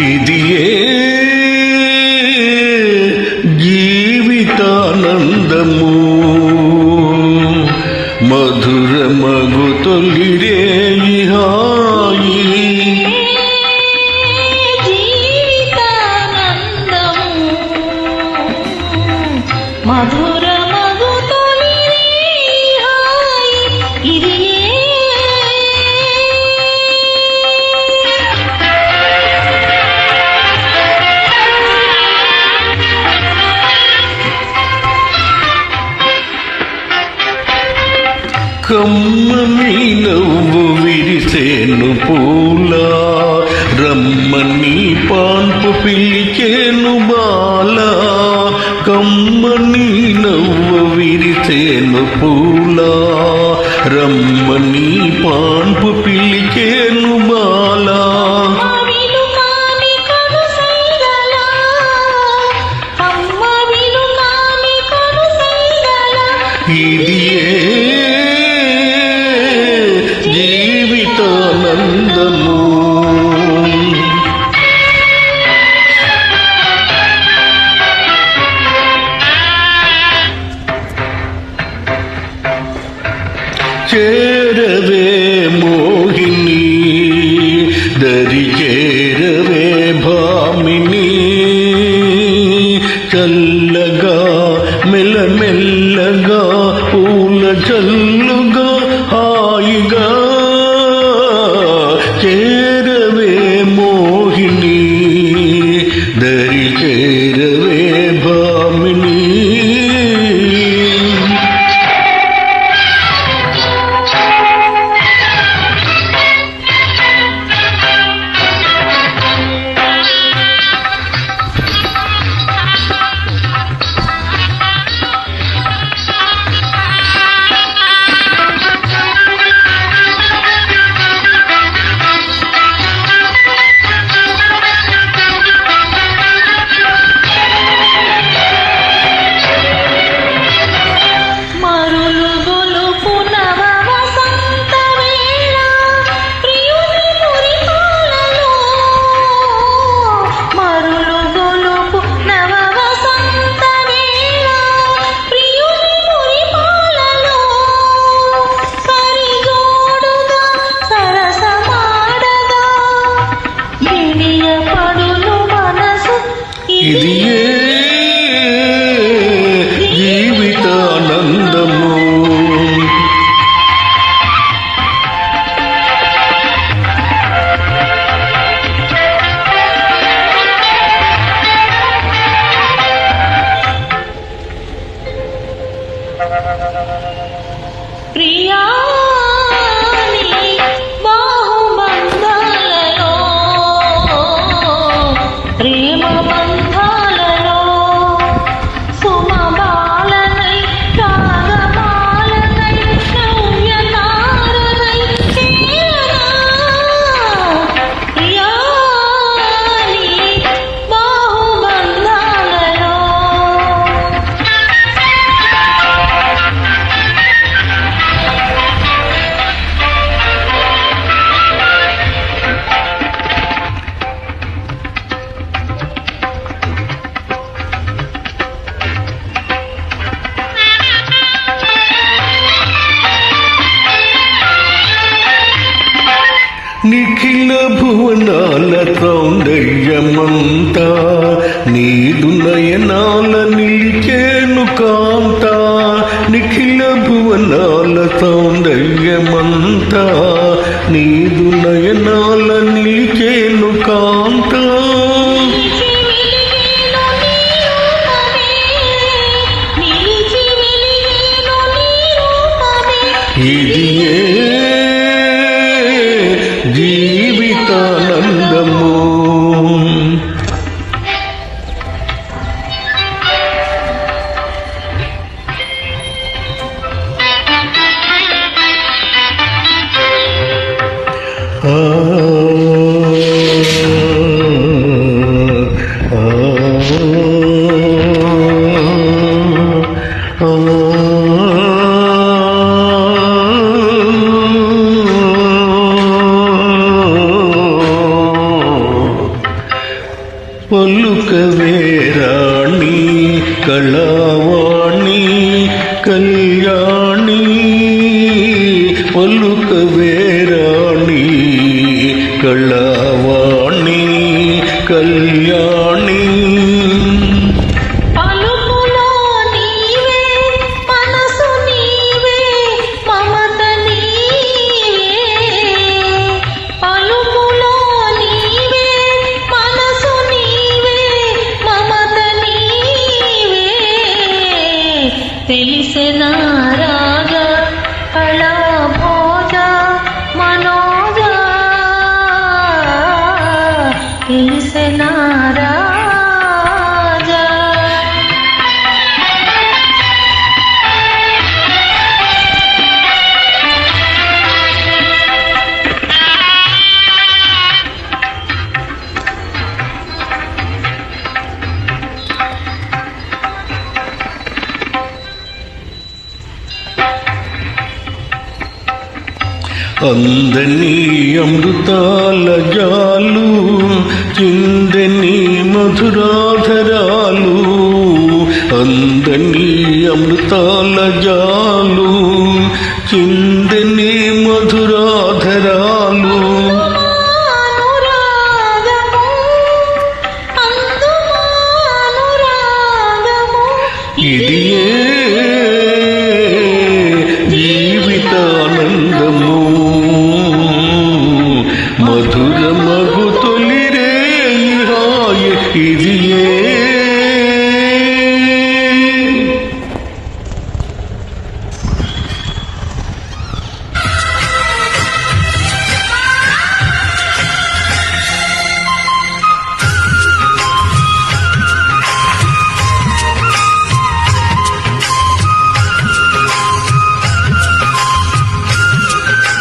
ఇదియే జీవితానందము మధుర మగు తొలిరే హాయి మధుర మగు తొలిరే హాయి ఇది కమ్మని నవ్వు విరిసేను పూల రమ్మని పాన్పు పిలిచేను బాల కమ్మని నవ్వు విరిసేను పూల రమ్మని పాన్పు పిలిచేను బాల ఇదియే జీవితానందము చేరవే మోహిని దరి చేరవే భామిని చల్లగా మెల్లమెల్లగా పూల చల్లుగా హాయిగా చేరవే మోహిని దరి చేరవే భామిని ఇదియే జీవితానందము ప్రియా ప్రేమ బంధాలలో సుమబాలనై రాగమాలనై నవ్యతారనై చేరనా ప్రియాని బాహుబంధాలలో నిఖిల భువనాల సౌందర్యమంతా నీదు నయనాల నిలిచేను కాంత నిఖిల భువనాల సౌందర్యమంతా నీదు నయనాల నిలిచేను కాంత ఇదియే జీవితానందము ఆ కళావాణి కళ్యాణి పలుకవే రాణి కళావాణి కళ్యాణి పలుకులో నీవే మనసు నీవే మమత నీవే పలుకులో నీవే మనసు నీవే మమత నీవే తెలిసిన రాజా కళా భోజ మనోజ తెలిసిన రాజా అందని అమృతాల జాలు చిందని మధురాధరాలు అందని అమృతాల జాలు చిందని మధురాధరాలు అనురాగము అందుమానురాగము ఇది ఏ